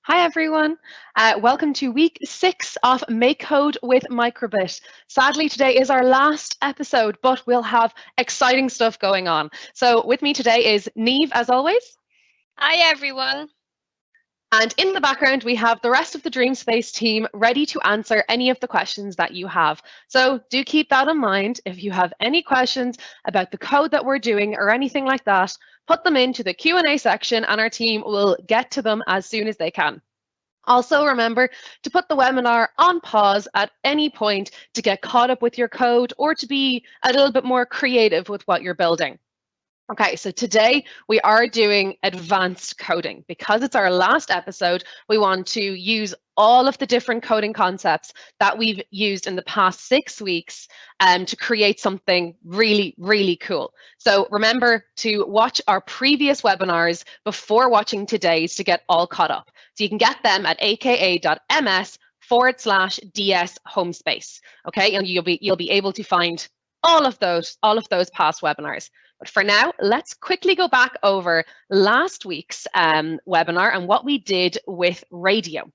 Hi everyone, welcome to week 6 of MakeCode with Microbit. Sadly, today is our last episode, but we'll have exciting stuff going on. So with me today is Neve, as always. Hi everyone. And in the background, we have the rest of the DreamSpace team ready to answer any of the questions that you have. So do keep that in mind. If you have any questions about the code that we're doing or anything like that, put them into the Q&A section and our team will get to them as soon as they can. Also, remember to put the webinar on pause at any point to get caught up with your code or to be a little bit more creative with what you're building. Okay, so today we are doing advanced coding. Because it's our last episode, we want to use all of the different coding concepts that we've used in the past 6 weeks to create something really, really cool. So remember to watch our previous webinars before watching today's to get all caught up. So you can get them at aka.ms/DSHomeSpace. Okay, and you'll be able to find all of those past webinars. But for now, let's quickly go back over last week's webinar and what we did with radio.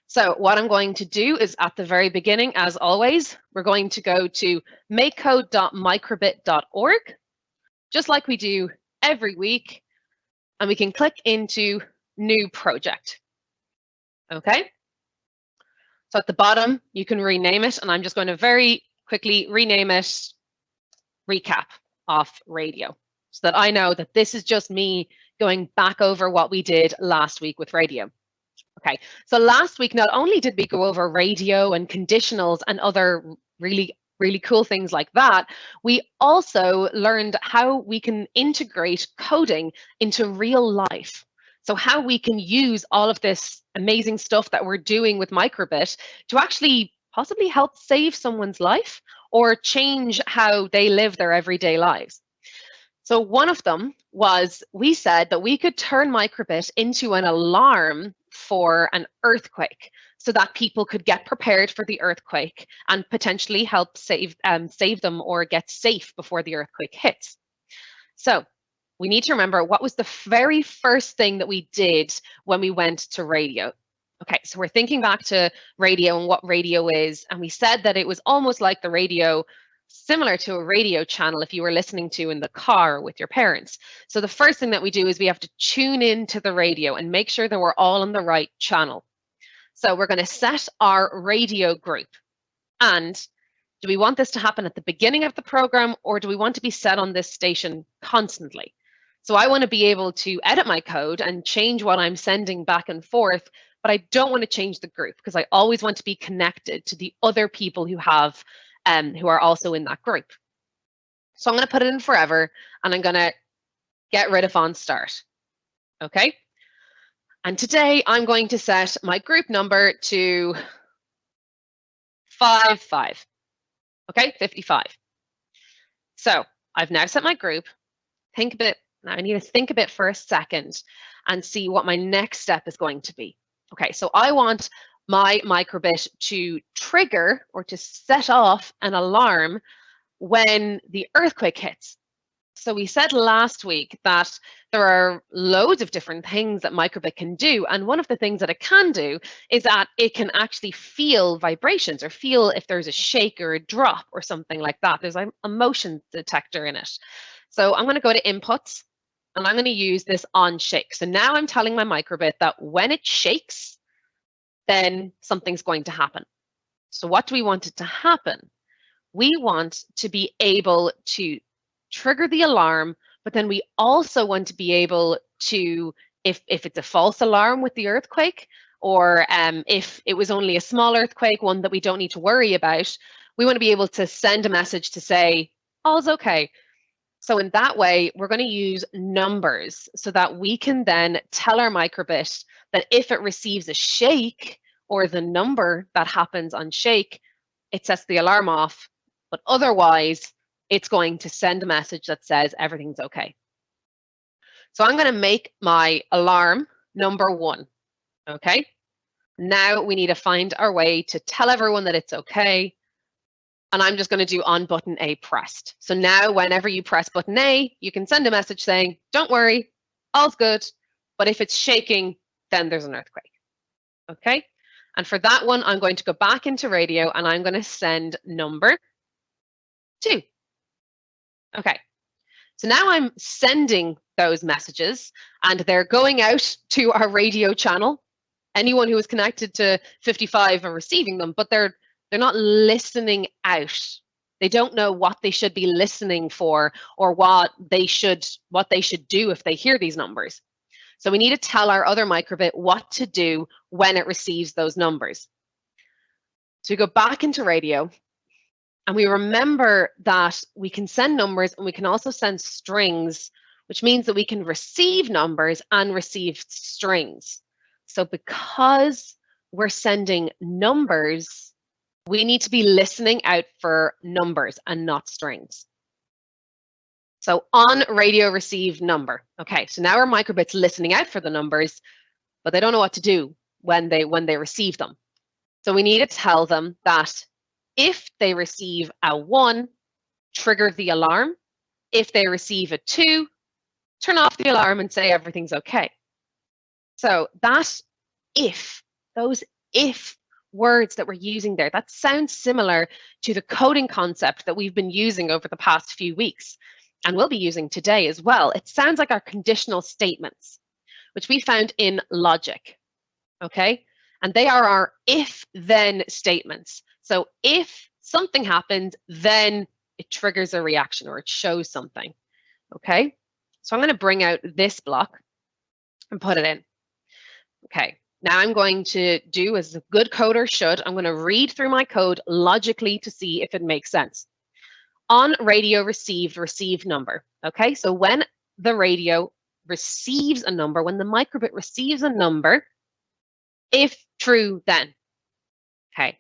So what I'm going to do is at the very beginning, as always, we're going to go to makecode.microbit.org, just like we do every week, and we can click into New Project. Okay? So at the bottom, you can rename it, and I'm just going to very quickly rename it Recap off radio so that I know that this is just me going back over what we did last week with radio. Okay, so last week, not only did we go over radio and conditionals and other really cool things like that, we also learned how we can integrate coding into real life. So how we can use all of this amazing stuff that we're doing with Microbit to actually possibly help save someone's life or change how they live their everyday lives. So one of them was, we said that we could turn Microbit into an alarm for an earthquake so that people could get prepared for the earthquake and potentially help save them or get safe before the earthquake hits. So we need to remember what was the very first thing that we did when we went to radio. Okay, so we're thinking back to radio and what radio is, and we said that it was almost like the radio, similar to a radio channel if you were listening to in the car with your parents. So the first thing that we do is we have to tune into the radio and make sure that we're all on the right channel. So we're going to set our radio group. And do we want this to happen at the beginning of the program, or do we want to be set on this station constantly? So I want to be able to edit my code and change what I'm sending back and forth, but I don't want to change the group because I always want to be connected to the other people who have who are also in that group. So I'm going to put it in forever, and I'm going to get rid of on start. Okay. And today I'm going to set my group number to 55. Okay, 55. So I've now set my group. Think a bit. Now I need to think a bit for a second and see what my next step is going to be. Okay, so I want my Microbit to trigger or to set off an alarm when the earthquake hits. So we said last week that there are loads of different things that Microbit can do. And one of the things that it can do is that it can actually feel vibrations or feel if there's a shake or a drop or something like that. There's a motion detector in it. So I'm going to go to inputs and I'm going to use this on shake. So now I'm telling my Microbit that when it shakes, then something's going to happen. So what do we want it to happen? We want to be able to trigger the alarm, but then we also want to be able to, if it's a false alarm with the earthquake, or if it was only a small earthquake, one that we don't need to worry about, we want to be able to send a message to say, all's okay. So in that way, we're going to use numbers so that we can then tell our Microbit that if it receives a shake or the number that happens on shake, it sets the alarm off, but otherwise, it's going to send a message that says everything's okay. So I'm going to make my alarm number 1, okay? Now we need to find our way to tell everyone that it's okay. And I'm just going to do on button A pressed. So now whenever you press button A, you can send a message saying, don't worry, all's good. But if it's shaking, then there's an earthquake. Okay? And for that one, I'm going to go back into radio and I'm going to send number 2. Okay. So now I'm sending those messages and they're going out to our radio channel. Anyone who is connected to 55 are receiving them, but they're not listening out. They don't know what they should be listening for or what they should do if they hear these numbers. So we need to tell our other microbit what to do when it receives those numbers. So we go back into radio and we remember that we can send numbers and we can also send strings, which means that we can receive numbers and receive strings. So because we're sending numbers, we need to be listening out for numbers and not strings. So on radio receive number. Okay, so now our microbit's listening out for the numbers, but they don't know what to do when they receive them. So we need to tell them that if they receive a 1, trigger the alarm. If they receive a 2, turn off the alarm and say everything's okay. So that if, those if words that we're using there, that sounds similar to the coding concept that we've been using over the past few weeks and we'll be using today as well. It sounds like our conditional statements, which we found in logic, okay? And they are our if-then statements. So if something happens, then it triggers a reaction or it shows something, okay? So I'm going to bring out this block and put it in. Okay, now I'm going to do as a good coder should. I'm going to read through my code logically to see if it makes sense. On radio receive number. Okay, so when the radio receives a number, when the microbit receives a number, if true, then. Okay,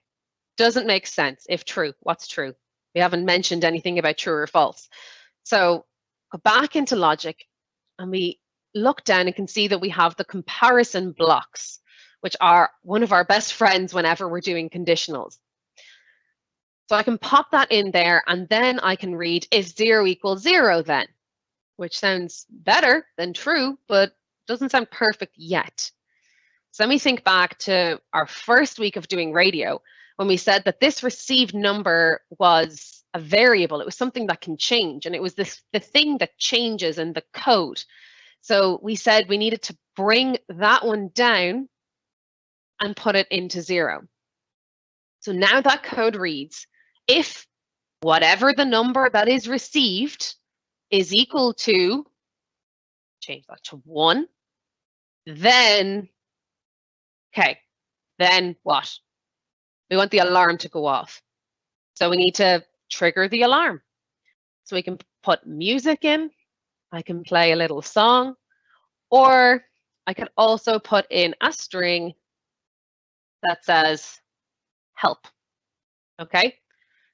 doesn't make sense. If true, what's true? We haven't mentioned anything about true or false. So go back into logic and we look down and can see that we have the comparison blocks, which are one of our best friends whenever we're doing conditionals. So I can pop that in there and then I can read if 0 equals 0 then, which sounds better than true, but doesn't sound perfect yet. So let me think back to our first week of doing radio when we said that this received number was a variable. It was something that can change and it was the thing that changes in the code. So we said we needed to bring that one down and put it into 0. So now that code reads, if whatever the number that is received is equal to, change that to 1, then, okay, then what? We want the alarm to go off. So we need to trigger the alarm. So we can put music in, I can play a little song, or I could also put in a string that says help, okay?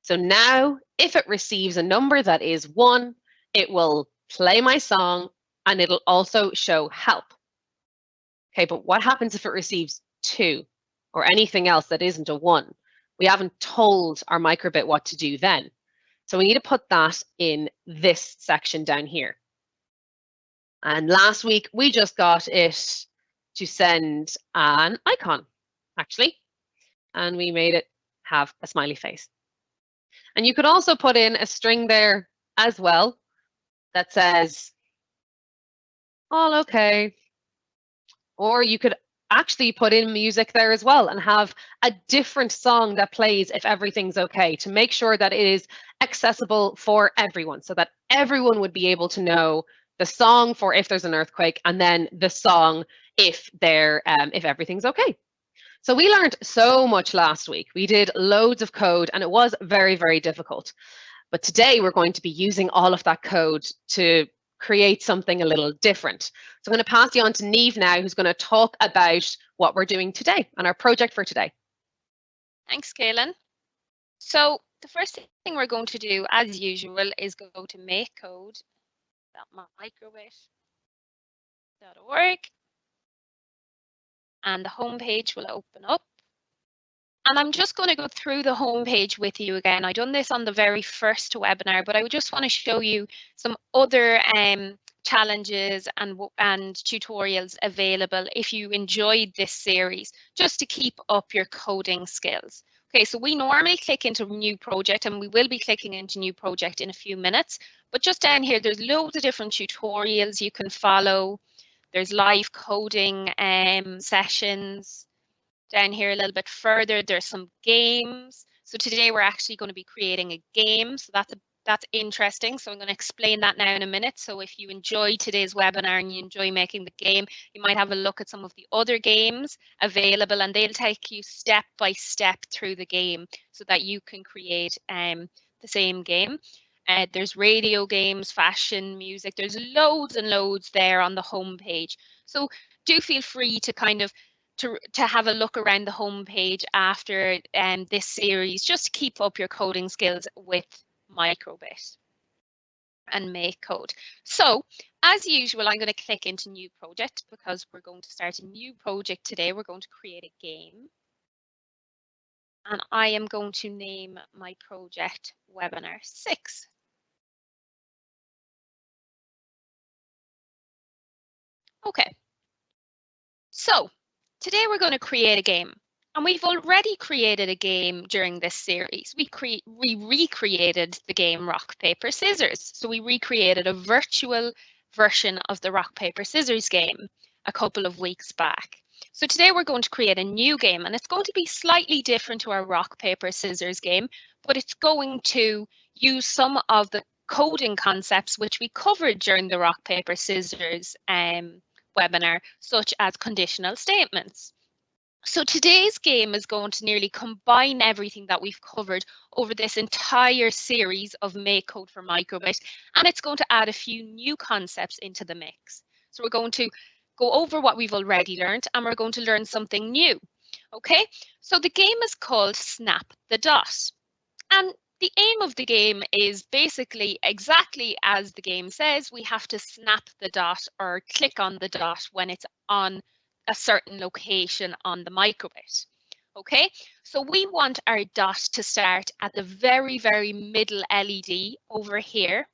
So now, if it receives a number that is 1, it will play my song and it'll also show help. Okay, but what happens if it receives 2 or anything else that isn't a 1? We haven't told our microbit what to do then. So we need to put that in this section down here. And last week, we just got it to send an icon, actually, and we made it have a smiley face. And you could also put in a string there as well that says, all okay. Or you could actually put in music there as well and have a different song that plays if everything's okay to make sure that it is accessible for everyone so that everyone would be able to know the song for if there's an earthquake and then the song if everything's okay. So we learned so much last week. We did loads of code and it was very, very difficult. But today we're going to be using all of that code to create something a little different. So I'm going to pass you on to Niamh now, who's going to talk about what we're doing today and our project for today. Thanks, Kaylin. So the first thing we're going to do, as usual, is go to MakeCode.microbit.org. And the home page will open up. And I'm just going to go through the home page with you again. I've done this on the very first webinar, but I just want to show you some other challenges and tutorials available if you enjoyed this series, just to keep up your coding skills. Okay, so we normally click into new project, and we will be clicking into new project in a few minutes, but just down here there's loads of different tutorials you can follow. There's live coding sessions. Down here a little bit further, there's some games. So today we're actually going to be creating a game, so that's interesting. So I'm going to explain that now in a minute. So if you enjoyed today's webinar and you enjoy making the game, you might have a look at some of the other games available, and they'll take you step by step through the game so that you can create the same game. There's radio games, fashion, music. There's loads and loads there on the home page. So do feel free to kind of to have a look around the home page after this series, just to keep up your coding skills with Microbit and MakeCode. So as usual, I'm going to click into new project because we're going to start a new project today. We're going to create a game. And I am going to name my project Webinar 6. Okay. So today we're going to create a game. And we've already created a game during this series. We recreated the game Rock, Paper, Scissors. So we recreated a virtual version of the Rock, Paper, Scissors game a couple of weeks back. So today we're going to create a new game, and it's going to be slightly different to our Rock, Paper, Scissors game, but it's going to use some of the coding concepts which we covered during the Rock, Paper, Scissors webinar, such as conditional statements. So today's game is going to nearly combine everything that we've covered over this entire series of MakeCode for Microbit, and it's going to add a few new concepts into the mix. So we're going to go over what we've already learned, and we're going to learn something new. Okay, so the game is called Snap the Dot, and the aim of the game is basically exactly as the game says. We have to snap the dot or click on the dot when it's on a certain location on the microbit. Okay, so we want our dot to start at the very, very middle LED over here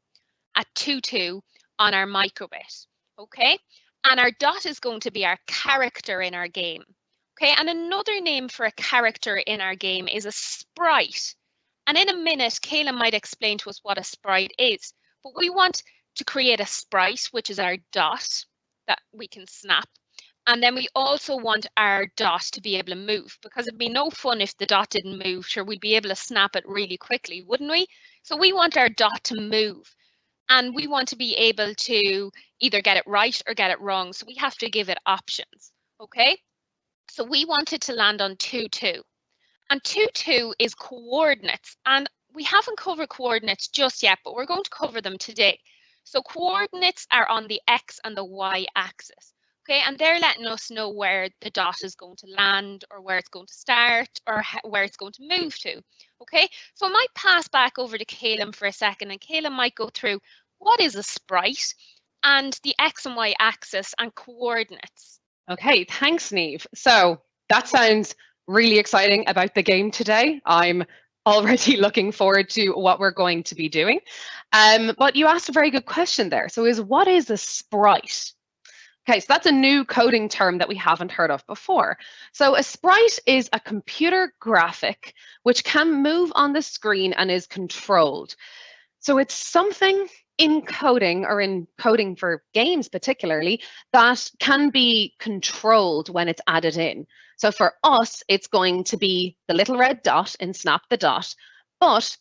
at 22 on our microbit. Okay, and our dot is going to be our character in our game. Okay, and another name for a character in our game is a sprite. And in a minute, Kayla might explain to us what a sprite is, but we want to create a sprite, which is our dot that we can snap. And then we also want our dot to be able to move, because it'd be no fun if the dot didn't move. Sure, we'd be able to snap it really quickly, wouldn't we? So we want our dot to move, and we want to be able to either get it right or get it wrong. So we have to give it options. Okay, so we want it to land on 22. And 22 is coordinates, and we haven't covered coordinates just yet, but we're going to cover them today. So coordinates are on the X and the Y axis. Okay, and they're letting us know where the dot is going to land, or where it's going to start, or where it's going to move to. Okay, so I might pass back over to Caleb for a second, and Caleb might go through what is a sprite and the X and Y axis and coordinates. Okay, thanks, Niamh. So that sounds really exciting about the game today. I'm already looking forward to what we're going to be doing. But you asked a very good question there. So what is a sprite? Okay, so that's a new coding term that we haven't heard of before. So a sprite is a computer graphic which can move on the screen and is controlled. So it's something in coding, or in coding for games particularly, that can be controlled when it's added in. So for us, it's going to be the little red dot in Snap the Dot, but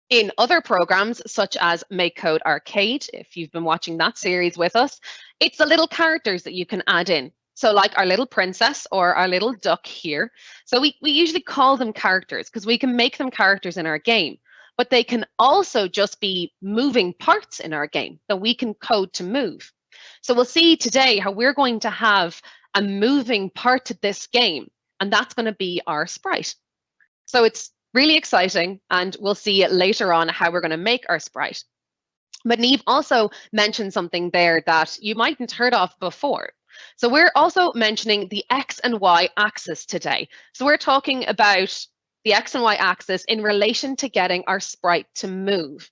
in other programs, such as MakeCode Arcade, if you've been watching that series with us, it's the little characters that you can add in. So like our little princess or our little duck here. So we usually call them characters because we can make them characters in our game, but they can also just be moving parts in our game that we can code to move. So we'll see today how we're going to have a moving part to this game, and that's going to be our sprite. So it's really exciting, and we'll see later on how we're going to make our sprite. But Niamh also mentioned something there that you mightn't heard of before. So we're also mentioning the X and Y axis today. So we're talking about the X and Y axis in relation to getting our sprite to move.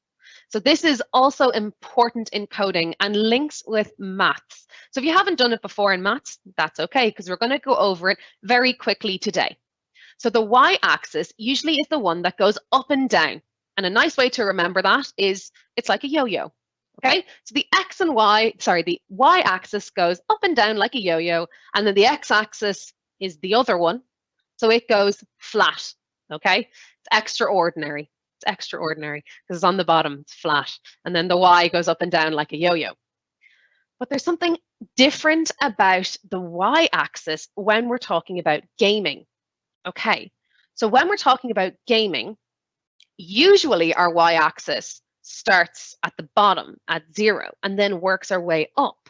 So this is also important in coding and links with maths. So if you haven't done it before in maths, that's okay, because we're going to go over it very quickly today. So the y-axis usually is the one that goes up and down. And a nice way to remember that is it's like a yo-yo. Okay, so the the y-axis goes up and down like a yo-yo, and then the x-axis is the other one. So it goes flat. Okay, it's extraordinary. It's extraordinary because it's on the bottom, it's flat. And then the y goes up and down like a yo-yo. But there's something different about the y-axis when we're talking about gaming. Okay, so when we're talking about gaming, usually our y-axis starts at the bottom at 0 and then works our way up.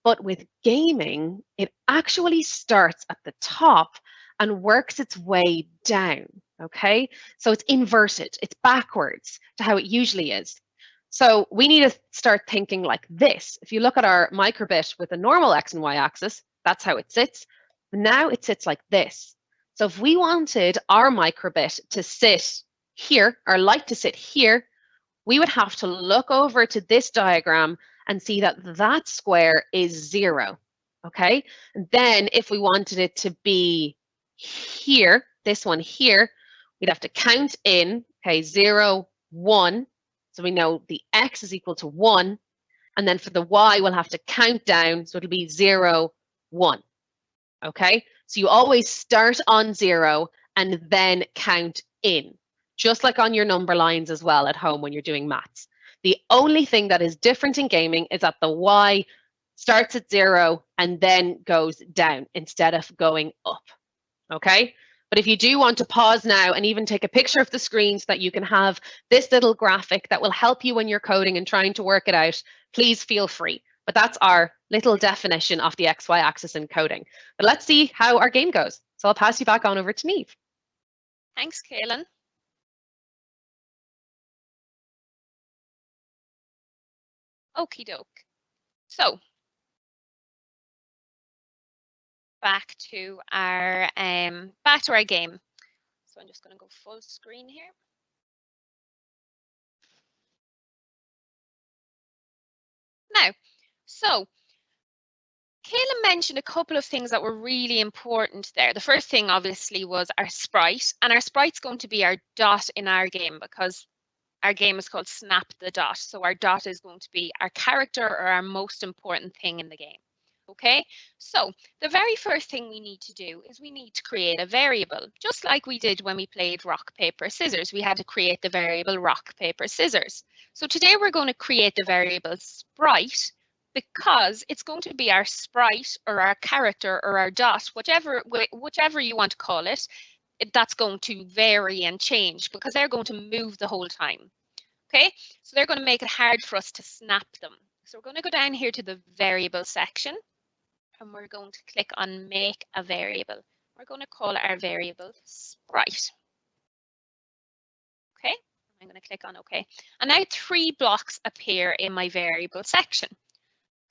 But with gaming, it actually starts at the top and works its way down, okay? So it's inverted, it's backwards to how it usually is. So we need to start thinking like this. If you look at our microbit with a normal x and y axis, that's how it sits. Now it sits like this. So if we wanted our microbit to sit here, our light to sit here, we would have to look over to this diagram and see that that square is 0, okay? And then if we wanted it to be here, this one here, we'd have to count in, okay, 0, 1. So we know the x is equal to 1. And then for the y, we'll have to count down. So it'll be 0, 1, okay? So you always start on 0 and then count in, just like on your number lines as well at home when you're doing maths. The only thing that is different in gaming is that the y starts at 0 and then goes down instead of going up, okay? But if you do want to pause now and even take a picture of the screen so that you can have this little graphic that will help you when you're coding and trying to work it out, please feel free. But that's our little definition of the XY axis in coding. But let's see how our game goes. So I'll pass you back on over to Niamh. Thanks, Kaylin. Okie doke. So back to our game. So I'm just going to go full screen here. Now, so Kaylin mentioned a couple of things that were really important there. The first thing, obviously, was our sprite, and our sprite's going to be our dot in our game because our game is called Snap the Dot. So our dot is going to be our character or our most important thing in the game. Okay, so the very first thing we need to do is we need to create a variable, just like we did when we played rock, paper, scissors. We had to create the variable rock, paper, scissors. So today we're going to create the variable sprite because it's going to be our sprite or our character or our dot, whichever you want to call it. That's going to vary and change because they're going to move the whole time. Okay, so they're going to make it hard for us to snap them. So we're going to go down here to the variable section and we're going to click on make a variable. We're going to call our variable sprite. Okay, I'm going to click on OK. And now 3 blocks appear in my variable section.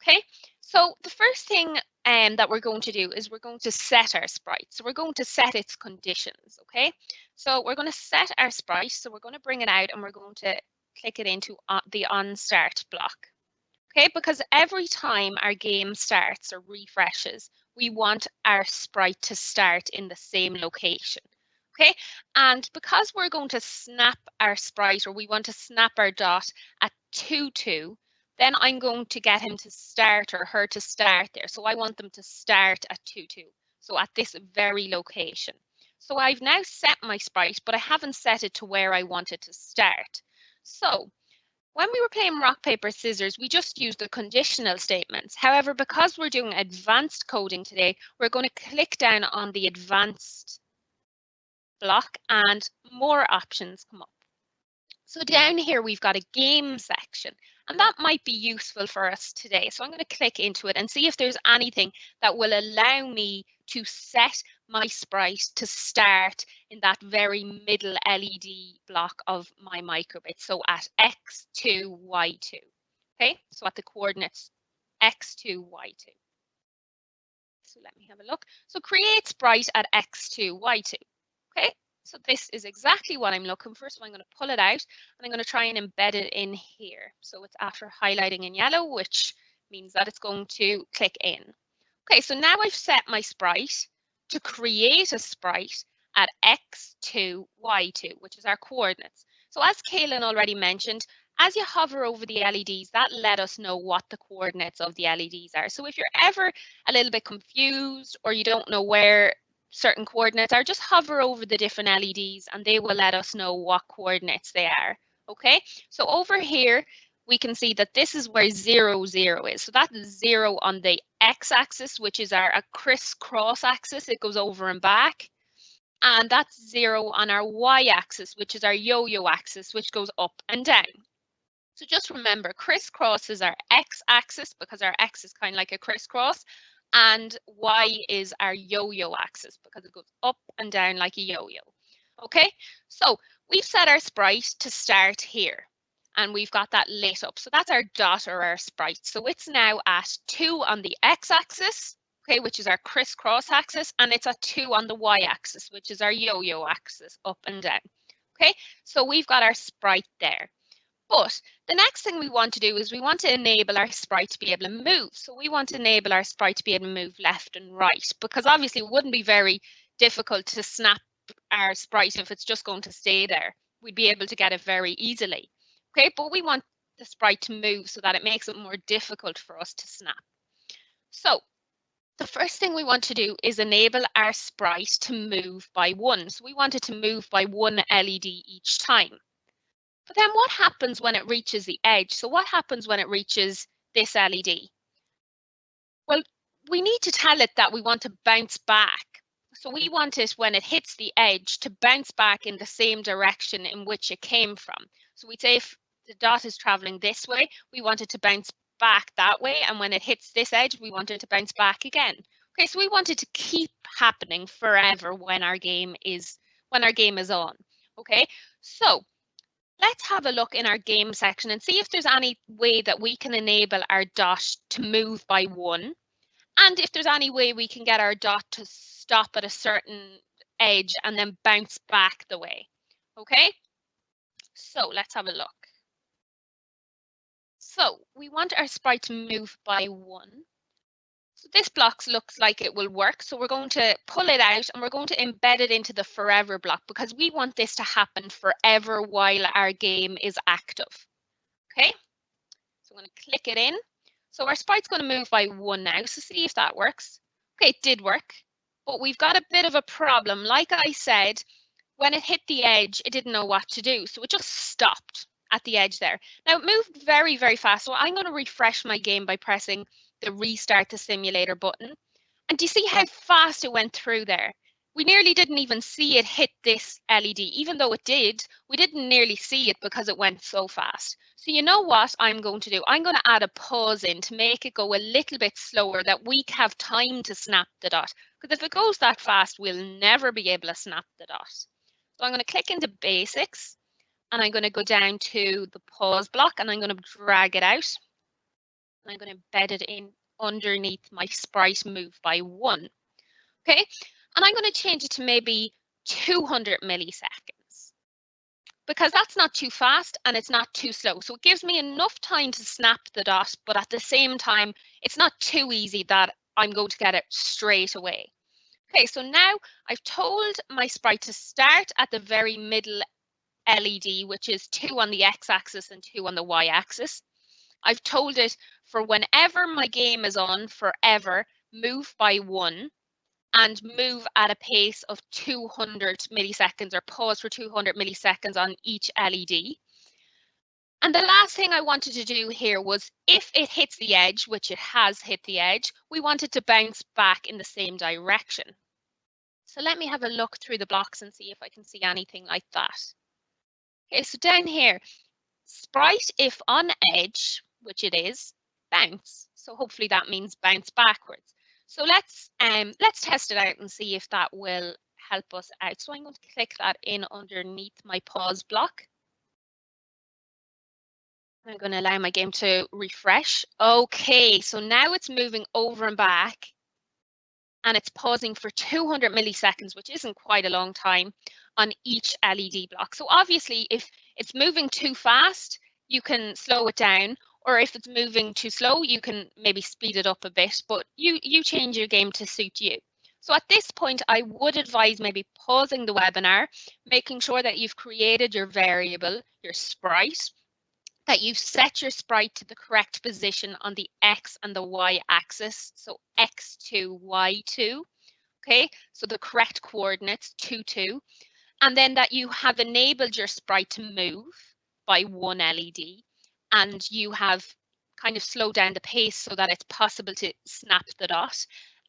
Okay, so the first thing that we're going to do is we're going to set our sprite. So we're going to set its conditions. Okay, so we're going to set our sprite. So we're going to bring it out and we're going to click it into the on start block. Okay, because every time our game starts or refreshes, we want our sprite to start in the same location. Okay, and because we're going to snap our sprite or we want to snap our dot at 2, 2, then I'm going to get him to start or her to start there. So I want them to start at 2, 2. So at this very location. So I've now set my sprite, but I haven't set it to where I want it to start. So when we were playing rock, paper, scissors, we just used the conditional statements. However, because we're doing advanced coding today, we're going to click down on the advanced block and more options come up. So down here, we've got a game section, and that might be useful for us today. So I'm going to click into it and see if there's anything that will allow me to set my sprite to start in that very middle LED block of my microbit. So at x2, y2. Okay, so at the coordinates x2, y2. So let me have a look. So create sprite at x2, y2. Okay, So this is exactly what I'm looking for. So I'm going to pull it out and I'm going to try and embed it in here. So it's after highlighting in yellow, which means that it's going to click in. Okay, so now I've set my sprite to create a sprite at x2, y2, which is our coordinates. So as Kaylin already mentioned, as you hover over the LEDs, that let us know what the coordinates of the LEDs are. So if you're ever a little bit confused or you don't know where certain coordinates are, just hover over the different LEDs and they will let us know what coordinates they are. Okay, so over here, we can see that this is where 0, 0 is. So that's 0 on the x-axis, which is our crisscross axis. It goes over and back. And that's 0 on our y-axis, which is our yo-yo axis, which goes up and down. So just remember, crisscross is our x-axis because our x is kind of like a crisscross, and y is our yo-yo axis because it goes up and down like a yo-yo. Okay, so we've set our sprite to start here, and we've got that lit up. So that's our dot or our sprite. So it's now at 2 on the x-axis, okay, which is our crisscross axis, and it's at 2 on the y-axis, which is our yo-yo axis, up and down. Okay, so we've got our sprite there. But the next thing we want to do is we want to enable our sprite to be able to move. So we want to enable our sprite to be able to move left and right, because obviously it wouldn't be very difficult to snap our sprite if it's just going to stay there. We'd be able to get it very easily. Okay, but we want the sprite to move so that it makes it more difficult for us to snap. So the first thing we want to do is enable our sprite to move by 1. So we want it to move by 1 LED each time. But then what happens when it reaches the edge? So what happens when it reaches this LED? Well, we need to tell it that we want to bounce back. So we want it, when it hits the edge, to bounce back in the same direction in which it came from. So we'd say if the dot is traveling this way, we want it to bounce back that way. And when it hits this edge, we want it to bounce back again. Okay, so we want it to keep happening forever when our game is on. Okay, so let's have a look in our game section and see if there's any way that we can enable our dot to move by 1, and if there's any way we can get our dot to stop at a certain edge and then bounce back the way. Okay, so let's have a look. So we want our sprite to move by 1. So this block looks like it will work. So we're going to pull it out and we're going to embed it into the forever block because we want this to happen forever while our game is active. Okay, so I'm going to click it in. So our sprite's going to move by 1 now. So see if that works. Okay, it did work, but we've got a bit of a problem. Like I said, when it hit the edge, it didn't know what to do. So it just stopped at the edge there. Now it moved very, very fast. So I'm going to refresh my game by pressing the restart the simulator button. And do you see how fast it went through there? We nearly didn't even see it hit this LED. Even though it did, we didn't nearly see it because it went so fast. So you know what I'm going to do? I'm going to add a pause in to make it go a little bit slower, that we have time to snap the dot. Because if it goes that fast, we'll never be able to snap the dot. So I'm going to click into basics and I'm going to go down to the pause block and I'm going to drag it out. I'm going to embed it in underneath my sprite move by 1. Okay, and I'm going to change it to maybe 200 milliseconds because that's not too fast and it's not too slow. So it gives me enough time to snap the dot, but at the same time, it's not too easy that I'm going to get it straight away. Okay, so now I've told my sprite to start at the very middle LED, which is 2 on the x-axis and 2 on the y-axis. I've told it for whenever my game is on forever, move by 1 and move at a pace of 200 milliseconds or pause for 200 milliseconds on each LED. And the last thing I wanted to do here was if it hits the edge, which it has hit the edge, we want it to bounce back in the same direction. So let me have a look through the blocks and see if I can see anything like that. Okay, so down here, sprite if on edge, which it is, bounce. So hopefully that means bounce backwards. So let's test it out and see if that will help us out. So I'm going to click that in underneath my pause block. I'm going to allow my game to refresh. Okay, so now it's moving over and back and it's pausing for 200 milliseconds, which isn't quite a long time. on each LED block. So obviously, if it's moving too fast, you can slow it down, or if it's moving too slow, you can maybe speed it up a bit, but you change your game to suit you. So at this point, I would advise maybe pausing the webinar, making sure that you've created your variable, your sprite, that you've set your sprite to the correct position on the X and the Y axis, so X2, Y2, okay? So the correct coordinates, 2, 2, and then that you have enabled your sprite to move by 1 LED, and you have kind of slowed down the pace so that it's possible to snap the dot.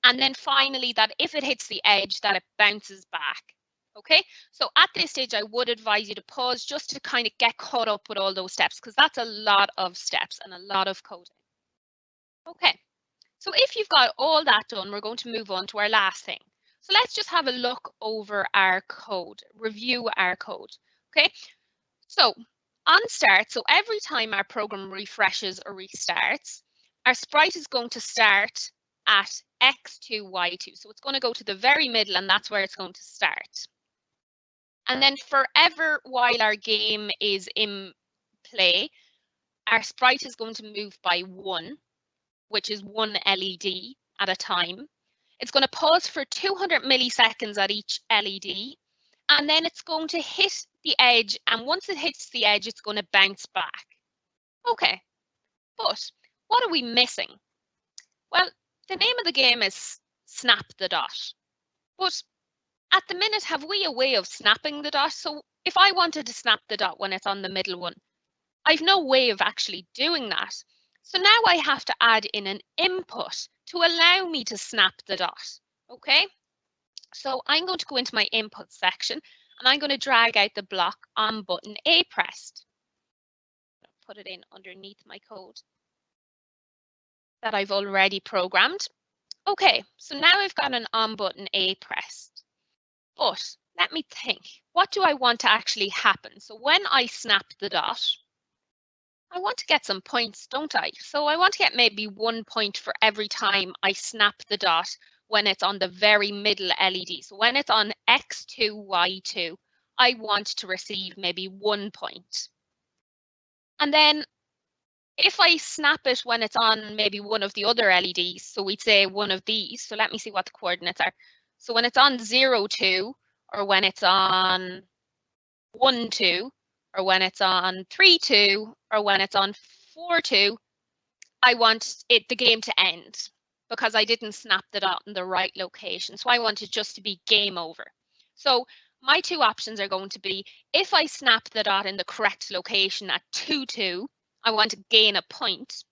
And then finally, that if it hits the edge, that it bounces back. Okay, so at this stage, I would advise you to pause just to kind of get caught up with all those steps, because that's a lot of steps and a lot of coding. Okay, so if you've got all that done, we're going to move on to our last thing. So let's just have a look over our code, review our code. Okay, so on start, so every time our program refreshes or restarts, our sprite is going to start at X2, Y2. So it's going to go to the very middle, and that's where it's going to start. And then forever while our game is in play, our sprite is going to move by 1, which is 1 LED at a time. It's going to pause for 200 milliseconds at each LED, and then it's going to hit the edge, and once it hits the edge, it's going to bounce back. Okay, but what are we missing? Well, the name of the game is Snap the Dot, but at the minute, have we a way of snapping the dot? So if I wanted to snap the dot when it's on the middle one, I've no way of actually doing that. So now I have to add in an input to allow me to snap the dot. Okay, so I'm going to go into my input section, and I'm going to drag out the block on button A pressed. Put it in underneath my code that I've already programmed. Okay, so now I've got an on button A pressed. But let me think, what do I want to actually happen? So when I snap the dot, I want to get some points, don't I? So I want to get maybe 1 point for every time I snap the dot when it's on the very middle LED. So when it's on X2, Y2, I want to receive maybe 1 point. And then if I snap it when it's on maybe one of the other LEDs, so we'd say one of these. So let me see what the coordinates are. So when it's on 0, 2, or when it's on 1, 2, or when it's on 3, 2, or when it's on 4, 2, I want the game to end because I didn't snap the dot in the right location. So I want it just to be game over. So my two options are going to be, if I snap the dot in the correct location at 2, 2, I want to gain a point.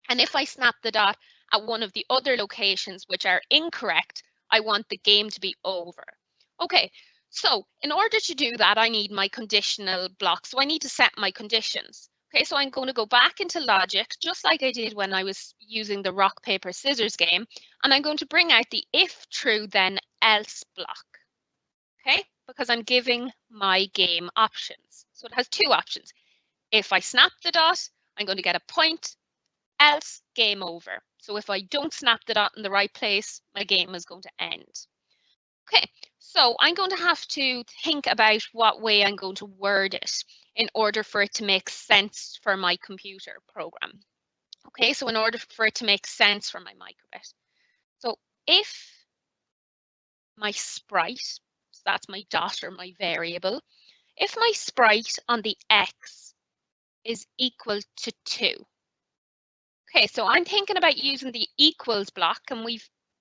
And if I snap the dot at one of the other locations which are incorrect, I want the game to be over. Okay, so in order to do that, I need my conditional block. So I need to set my conditions. Okay, so I'm going to go back into logic, just like I did when I was using the rock, paper, scissors game. And I'm going to bring out the if true, then else block. Okay, because I'm giving my game options. So it has two options. If I snap the dot, I'm going to get a point, else game over. So if I don't snap the dot in the right place, my game is going to end. Okay, so I'm going to have to think about what way I'm going to word it in order for it to make sense for my computer program. Okay, so in order for it to make sense for my microbit. So if my sprite, so that's my dot or my variable, if my sprite on the X is equal to 2. Okay, so I'm thinking about using the equals block, and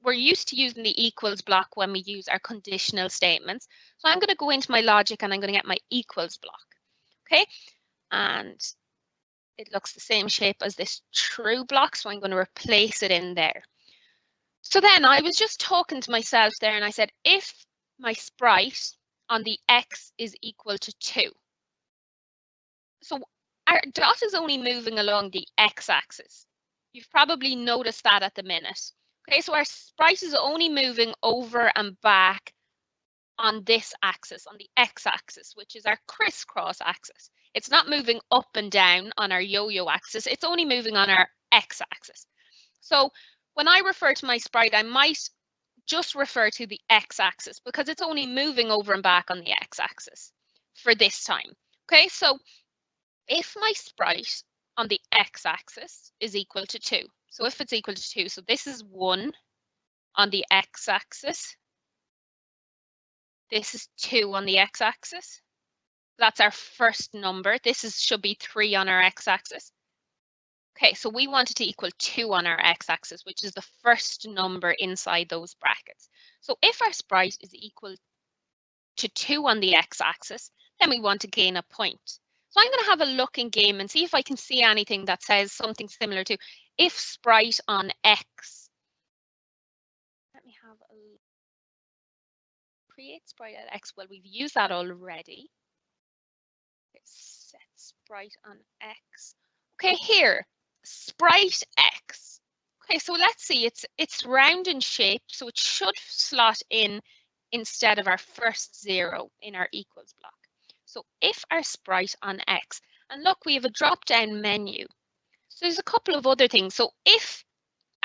we're used to using the equals block when we use our conditional statements. So I'm going to go into my logic and I'm going to get my equals block. Okay, and it looks the same shape as this true block, so I'm going to replace it in there. So then I was just talking to myself there, and I said, if my sprite on the X is equal to 2. So our dot is only moving along the X-axis. You've probably noticed that at the minute. Okay, so our sprite is only moving over and back on this axis, on the X-axis, which is our crisscross axis. It's not moving up and down on our yo-yo axis. It's only moving on our X-axis. So when I refer to my sprite, I might just refer to the x-axis because it's only moving over and back on the x-axis for this time. Okay, so if my sprite on the x-axis is equal to 2, so if it's equal to 2, so this is 1 on the x-axis, this is 2 on the x-axis. That's our first number. This should be 3 on our x-axis. Okay, so we want it to equal 2 on our x-axis, which is the first number inside those brackets. So if our sprite is equal to 2 on the x-axis, then we want to gain a point. So I'm going to have a look in game and see if I can see anything that says something similar to if sprite on x. Let me have a look. Create sprite at x. Well, we've used that already. Set sprite on x. Okay, here. Sprite x. Okay, so let's see, it's round in shape, so it should slot in instead of our first 0 in our equals block. So if our sprite on x, and look, we have a drop-down menu. So there's a couple of other things. So if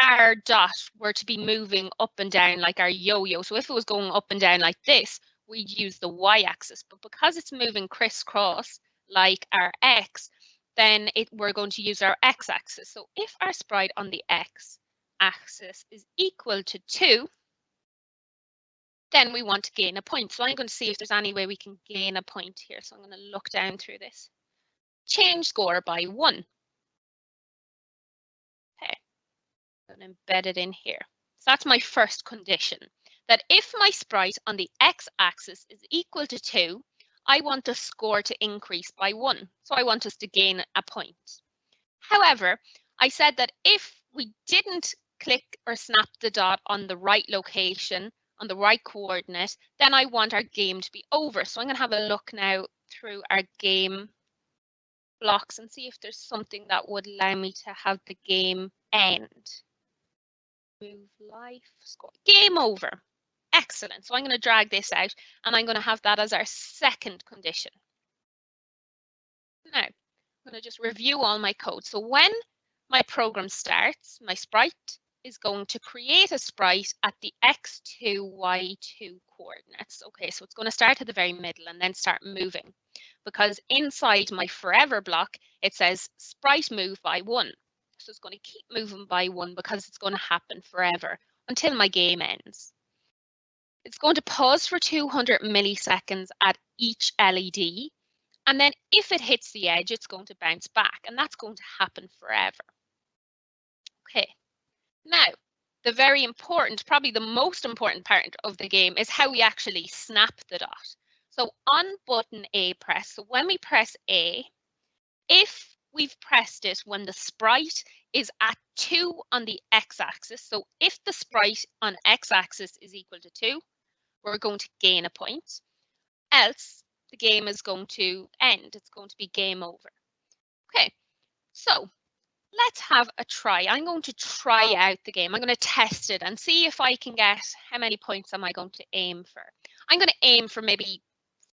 our dot were to be moving up and down like our yo-yo, so if it was going up and down like this, we'd use the y-axis. But because it's moving crisscross like our x, then we're going to use our x-axis. So if our sprite on the x-axis is equal to 2, then we want to gain a point. So I'm going to see if there's any way we can gain a point here. So I'm going to look down through this. Change score by 1. Okay, I'm going to embed it in here. So that's my first condition, that if my sprite on the x-axis is equal to 2, I want the score to increase by 1. So I want us to gain a point. However, I said that if we didn't click or snap the dot on the right location, on the right coordinate, then I want our game to be over. So I'm going to have a look now through our game blocks and see if there's something that would allow me to have the game end. Move life, score, game over. Excellent. So I'm going to drag this out and I'm going to have that as our second condition. Now, I'm going to just review all my code. So when my program starts, my sprite is going to create a sprite at the x2, y2 coordinates. Okay, so it's going to start at the very middle and then start moving, because inside my forever block, it says sprite move by 1. So it's going to keep moving by 1 because it's going to happen forever until my game ends. It's going to pause for 200 milliseconds at each LED. And then if it hits the edge, it's going to bounce back, and that's going to happen forever. Okay. Now, the very important, probably the most important part of the game is how we actually snap the dot. So on button A press, so when we press A, if we've pressed it when the sprite is at 2 on the x-axis, so if the sprite on x-axis is equal to 2, we're going to gain a point. Else, the game is going to end. It's going to be game over. Okay, so let's have a try. I'm going to try out the game. I'm going to test it and see if I can get how many points am I going to aim for. I'm going to aim for maybe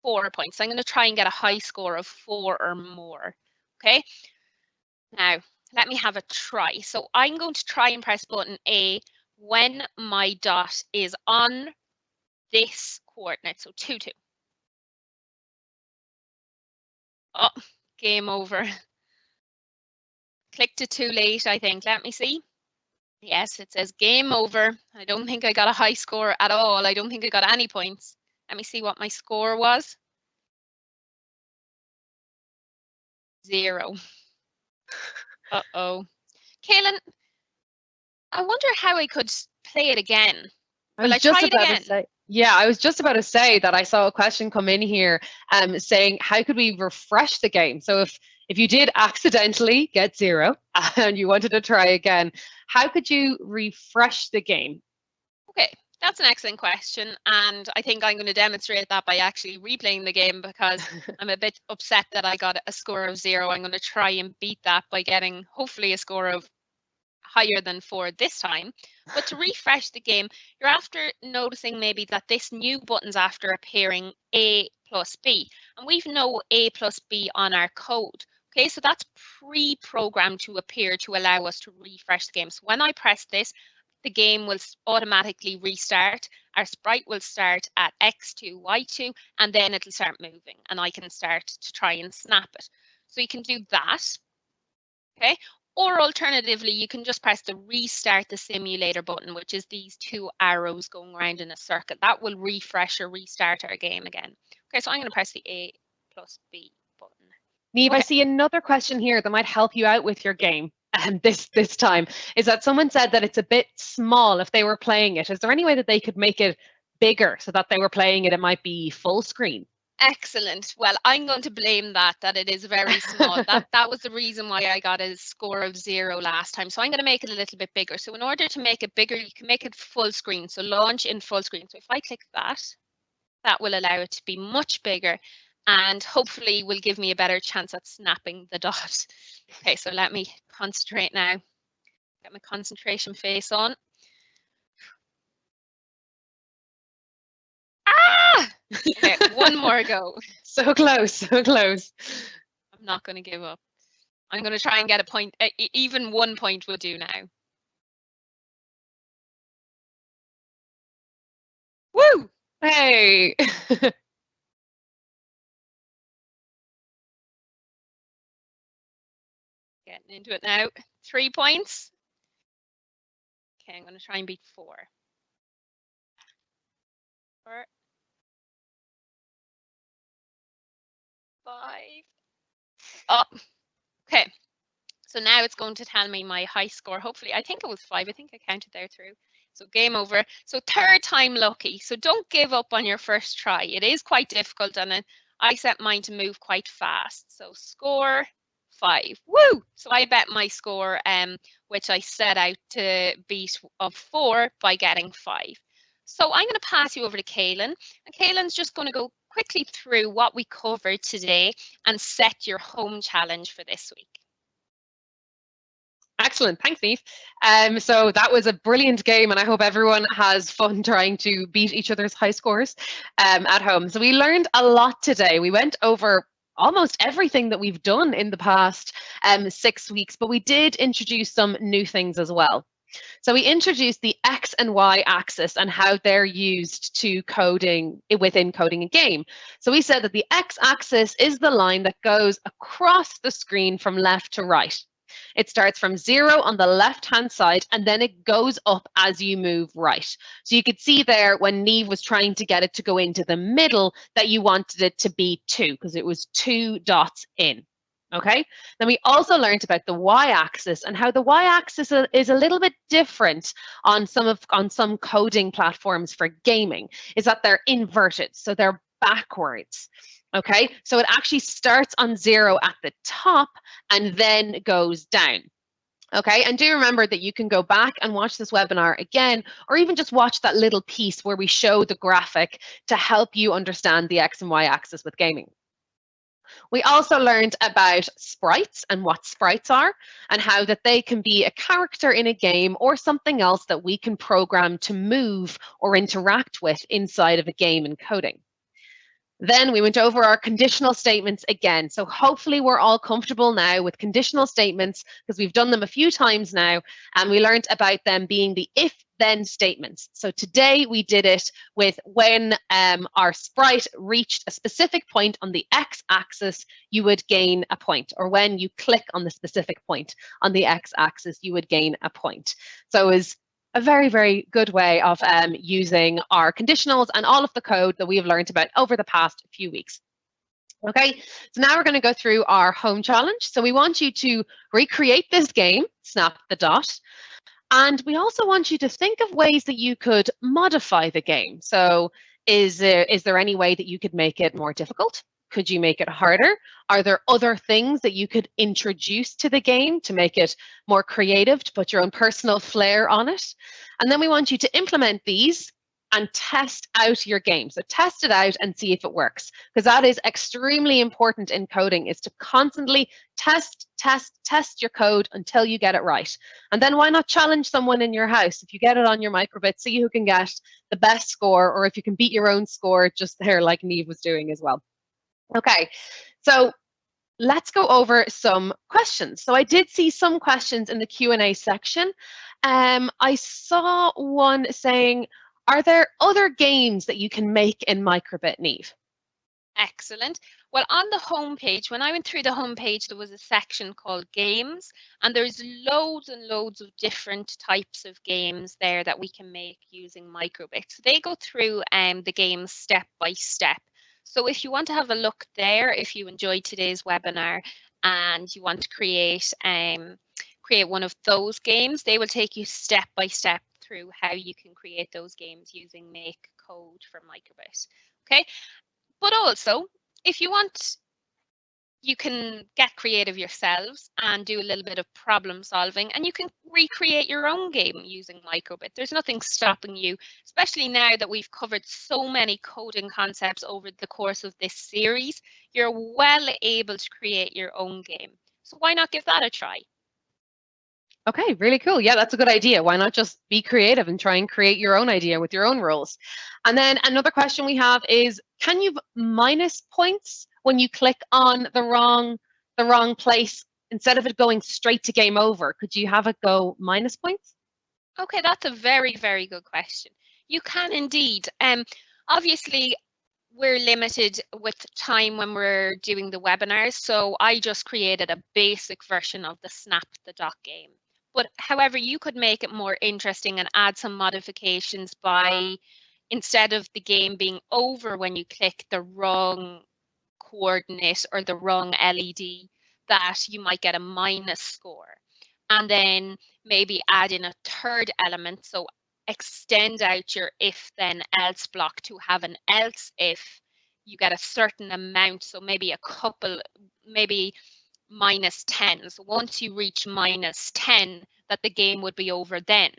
4 points. I'm going to try and get a high score of 4 or more. Okay, now let me have a try. So I'm going to try and press button A when my dot is on this coordinate, so 2, 2. Oh, game over. Clicked it too late, I think. Let me see. Yes, it says game over. I don't think I got a high score at all. I don't think I got any points. Let me see what my score was. 0. Uh-oh. Kaylin, I wonder how I could play it again. Will I try it again? I was just about to say that I saw a question come in here saying, how could we refresh the game? So if you did accidentally get 0 and you wanted to try again, how could you refresh the game? Okay, that's an excellent question. And I think I'm going to demonstrate that by actually replaying the game, because I'm a bit upset that I got a score of 0. I'm going to try and beat that by getting hopefully a score of higher than 4 this time. But to refresh the game, you're after noticing maybe that this new button's after appearing A plus B, and we've no A plus B on our code. Okay, so that's pre-programmed to appear to allow us to refresh the game. So when I press this, the game will automatically restart. Our sprite will start at X2, Y2, and then it'll start moving, and I can start to try and snap it. So you can do that, okay? Or alternatively, you can just press the restart the simulator button, which is these two arrows going around in a circle. That will refresh or restart our game again. Okay, so I'm going to press the A+B button. Niamh, Okay. I see another question here that might help you out with your game. And this time is that someone said that it's a bit small if they were playing it. Is there any way that they could make it bigger so that they were playing it, it might be full screen? Excellent. Well, I'm going to blame that it is very small. That was the reason why I got a score of 0 last time. So I'm going to make it a little bit bigger. So in order to make it bigger, you can make it full screen. So launch in full screen. So if I click that, that will allow it to be much bigger and hopefully will give me a better chance at snapping the dot. Okay, so let me concentrate now. Get my concentration face on. Ah! Okay, one more go. So close, so close. I'm not going to give up. I'm going to try and get a point. Even 1 point will do now. Woo! Hey! Getting into it now. 3 points. Okay, I'm going to try and beat 4. 4. 5. Oh, okay. So now it's going to tell me my high score. Hopefully, I think it was 5. I think I counted there through. So game over. So 3rd time lucky. So don't give up on your first try. It is quite difficult, and I set mine to move quite fast. So score 5. Woo! So I bet my score, which I set out to beat of 4 by getting 5. So I'm going to pass you over to Kaylin, and Kaylin's just going to go quickly through what we covered today and set your home challenge for this week. Excellent, thanks, Niamh. So that was a brilliant game, and I hope everyone has fun trying to beat each other's high scores at home. So we learned a lot today. We went over almost everything that we've done in the past 6 weeks, but we did introduce some new things as well. So we introduced the X and Y axis and how they're used to coding within coding a game. So we said that the X axis is the line that goes across the screen from left to right. It starts from 0 on the left-hand side, and then it goes up as you move right. So you could see there when Niamh was trying to get it to go into the middle that you wanted it to be 2 because it was 2 dots in. Okay, then we also learned about the y-axis and how the y-axis is a little bit different on some coding platforms for gaming, is that they're inverted, so they're backwards. Okay, so it actually starts on 0 at the top and then goes down. Okay, and do remember that you can go back and watch this webinar again, or even just watch that little piece where we show the graphic to help you understand the X and Y axis with gaming. We also learned about sprites and what sprites are and how that they can be a character in a game or something else that we can program to move or interact with inside of a game in coding. Then we went over our conditional statements again. So hopefully we're all comfortable now with conditional statements because we've done them a few times now, and we learned about them being the if-then statements. So today we did it with when our sprite reached a specific point on the x-axis, you would gain a point, or when you click on the specific point on the x-axis, you would gain a point. So it was a very, very good way of using our conditionals and all of the code that we have learned about over the past few weeks. Okay, so now we're going to go through our home challenge. So we want you to recreate this game, snap the dot, and we also want you to think of ways that you could modify the game. So is there any way that you could make it more difficult? Could you make it harder? Are there other things that you could introduce to the game to make it more creative, to put your own personal flair on it? And then we want you to implement these and test out your game. So test it out and see if it works, because that is extremely important in coding, is to constantly test your code until you get it right. And then why not challenge someone in your house? If you get it on your microbit, see who can get the best score, or if you can beat your own score just there like Niamh was doing as well. Okay, so let's go over some questions. So I did see some questions in the Q&A section. I saw one saying, are there other games that you can make in Microbit, Niamh? Excellent. Well, on the homepage, when I went through the homepage, there was a section called Games, and there's loads and loads of different types of games there that we can make using Microbit. So they go through the games step by step. So if you want to have a look there, if you enjoyed today's webinar and you want to create one of those games, they will take you step by step through how you can create those games using MakeCode for Microbit. Okay. But also, if you want, you can get creative yourselves and do a little bit of problem solving, and you can recreate your own game using Microbit. There's nothing stopping you, especially now that we've covered so many coding concepts over the course of this series. You're well able to create your own game. So why not give that a try? Okay, really cool. Yeah, that's a good idea. Why not just be creative and try and create your own idea with your own rules? And then another question we have is, can you minus points when you click on the wrong place? Instead of it going straight to game over, could you have it go minus points? Okay, that's a very, very good question. You can indeed. Obviously, we're limited with time when we're doing the webinars, so I just created a basic version of the Snap the Dock game. But however, you could make it more interesting and add some modifications by, instead of the game being over when you click the wrong coordinate or the wrong LED, that you might get a minus score. And then maybe add in a third element, so extend out your if then else block to have an else if you get a certain amount, so maybe a couple, maybe minus 10. So once you reach minus 10, that the game would be over then.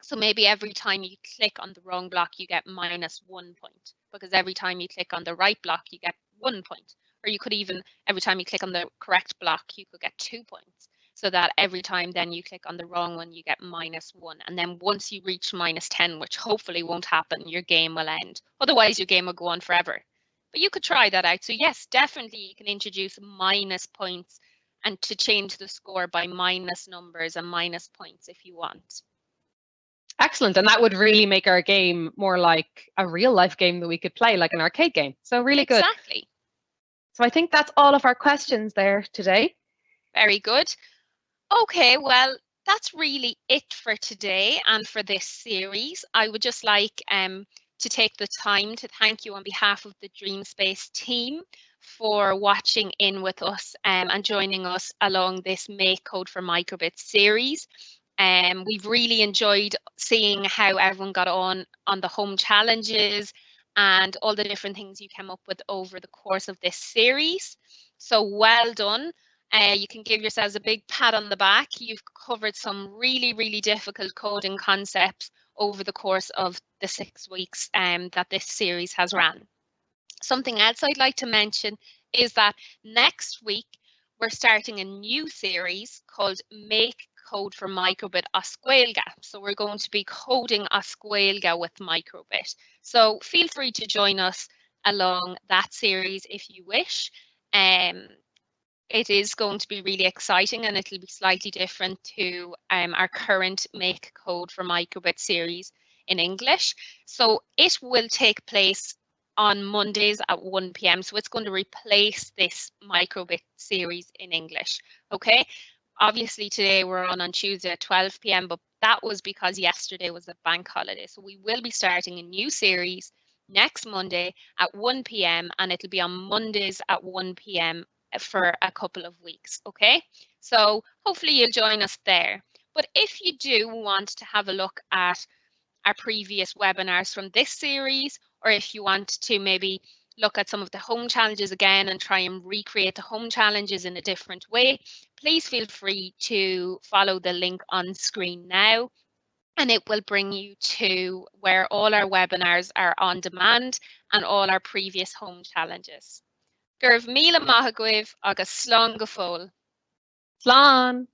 So maybe every time you click on the wrong block, you get minus 1 point, because every time you click on the right block, you get 1 point. Or you could even, every time you click on the correct block, you could get 2 points. So that every time then you click on the wrong one, you get minus 1. And then once you reach minus 10, which hopefully won't happen, your game will end. Otherwise, your game will go on forever. But you could try that out. So yes, definitely you can introduce minus points and to change the score by minus numbers and minus points if you want. Excellent. And that would really make our game more like a real life game that we could play, like an arcade game. So really good. Exactly. So I think that's all of our questions there today. Very good. Okay, well, that's really it for today and for this series. I would just like to take the time to thank you on behalf of the DreamSpace team for watching in with us and joining us along this MakeCode for Microbit series. We've really enjoyed seeing how everyone got on the home challenges and all the different things you came up with over the course of this series. So well done. You can give yourselves a big pat on the back. You've covered some really, really difficult coding concepts over the course of the 6 weeks that this series has ran. Something else I'd like to mention is that next week we're starting a new series called MakeCode for Microbit Oscuelga. So we're going to be coding Oscuelga with Microbit. So feel free to join us along that series if you wish. It is going to be really exciting, and it'll be slightly different to our current MakeCode for Microbit series in English. So it will take place on Mondays at 1 p.m. So it's going to replace this Microbit series in English. Okay. Obviously today we're on Tuesday at 12 p.m. but that was because yesterday was a bank holiday. So we will be starting a new series next Monday at 1 p.m. and it'll be on Mondays at 1 p.m. for a couple of weeks. Okay. So hopefully you'll join us there. But if you do want to have a look at our previous webinars from this series, or if you want to maybe look at some of the home challenges again and try and recreate the home challenges in a different way, please feel free to follow the link on screen now, and it will bring you to where all our webinars are on demand and all our previous home challenges. Gurv míle maith agaibh agus slán go fóill. Slán!